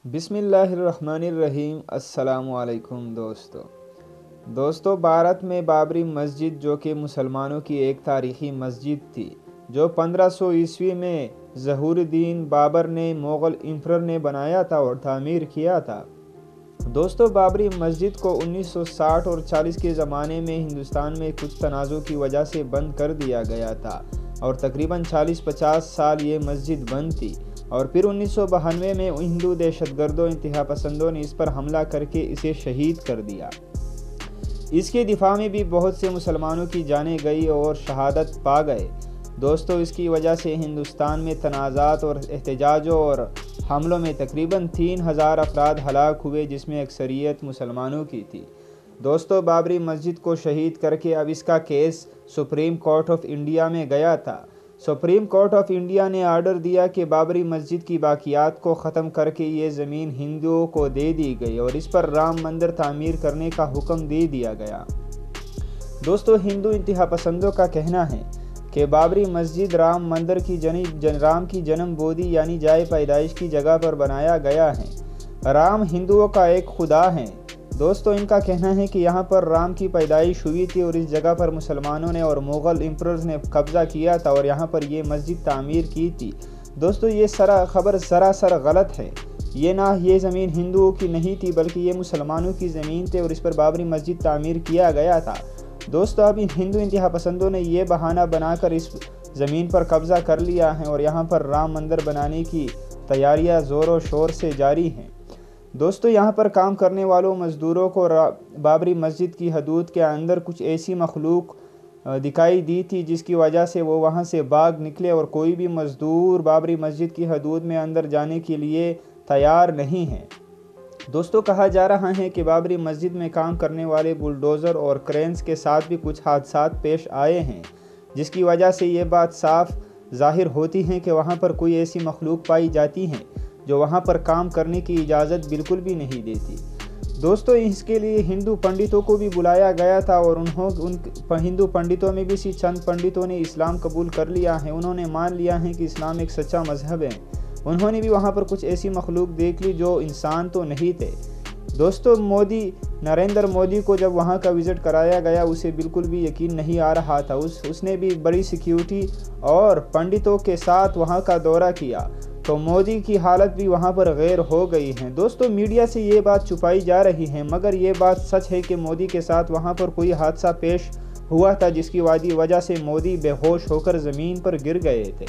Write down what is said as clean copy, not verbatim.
بسم اللہ الرحمن الرحیم۔ السلام علیکم دوستو، بھارت میں بابری مسجد جو کہ مسلمانوں کی ایک تاریخی مسجد تھی جو 1500 عیسوی میں ظہور الدین بابر نے مغل امپرر نے بنایا تھا اور تعمیر کیا تھا۔ دوستو، بابری مسجد کو 1960 اور 40 کے زمانے میں ہندوستان میں کچھ تنازع کی وجہ سے بند کر دیا گیا تھا اور تقریباً 40-50 سال یہ مسجد بند تھی، اور پھر 1992 میں ہندو دہشت گردوں انتہا پسندوں نے اس پر حملہ کر کے اسے شہید کر دیا۔ اس کے دفاع میں بھی بہت سے مسلمانوں کی جانیں گئی اور شہادت پا گئے۔ دوستو، اس کی وجہ سے ہندوستان میں تنازعات اور احتجاجوں اور حملوں میں تقریباً 3000 افراد ہلاک ہوئے، جس میں اکثریت مسلمانوں کی تھی۔ دوستو، بابری مسجد کو شہید کر کے اب اس کا case supreme court of India میں گیا تھا۔ سپریم کورٹ آف انڈیا نے آرڈر دیا کہ بابری مسجد کی باقیات کو ختم کر کے یہ زمین ہندوؤں کو دے دی گئی اور اس پر رام مندر تعمیر کرنے کا حکم دے دیا گیا۔ دوستو، ہندو انتہا پسندوں کا کہنا ہے کہ بابری مسجد رام مندر رام کی جنم بودی یعنی جائے پیدائش کی جگہ پر بنایا گیا ہے۔ رام ہندوؤں کا ایک خدا ہے۔ دوستو، ان کا کہنا ہے کہ یہاں پر رام کی پیدائش ہوئی تھی اور اس جگہ پر مسلمانوں نے اور مغل امپررز نے قبضہ کیا تھا اور یہاں پر یہ مسجد تعمیر کی تھی۔ دوستو، یہ خبر سراسر غلط ہے۔ یہ زمین ہندوؤں کی نہیں تھی بلکہ یہ مسلمانوں کی زمین تھی اور اس پر بابری مسجد تعمیر کیا گیا تھا۔ دوستو، اب ہندو انتہا پسندوں نے یہ بہانہ بنا کر اس زمین پر قبضہ کر لیا ہے اور یہاں پر رام مندر بنانے کی تیاریاں زور و شور سے جاری ہیں۔ دوستو، یہاں پر کام کرنے والوں مزدوروں کو بابری مسجد کی حدود کے اندر کچھ ایسی مخلوق دکھائی دی تھی جس کی وجہ سے وہ وہاں سے بھاگ نکلے اور کوئی بھی مزدور بابری مسجد کی حدود میں اندر جانے کے لیے تیار نہیں ہے۔ دوستو، کہا جا رہا ہے کہ بابری مسجد میں کام کرنے والے بلڈوزر اور کرینز کے ساتھ بھی کچھ حادثات پیش آئے ہیں، جس کی وجہ سے یہ بات صاف ظاہر ہوتی ہے کہ وہاں پر کوئی ایسی مخلوق پائی جاتی ہے جو وہاں پر کام کرنے کی اجازت بالکل بھی نہیں دیتی۔ دوستو، اس کے لیے ہندو پنڈتوں کو بھی بلایا گیا تھا اور ان ہندو پنڈتوں میں بھی چند پنڈتوں نے اسلام قبول کر لیا ہے۔ انہوں نے مان لیا ہے کہ اسلام ایک سچا مذہب ہے۔ انہوں نے بھی وہاں پر کچھ ایسی مخلوق دیکھ لی جو انسان تو نہیں تھے۔ دوستو، نریندر مودی کو جب وہاں کا وزٹ کرایا گیا اسے بالکل بھی یقین نہیں آ رہا تھا۔ اس نے بھی بڑی سیکیورٹی اور پنڈتوں کے ساتھ وہاں کا دورہ کیا تو مودی کی حالت بھی وہاں پر غیر ہو گئی ہے۔ دوستو، میڈیا سے یہ بات چھپائی جا رہی ہے مگر یہ بات سچ ہے کہ مودی کے ساتھ وہاں پر کوئی حادثہ پیش ہوا تھا جس کی وجہ سے مودی بے ہوش ہو کر زمین پر گر گئے تھے۔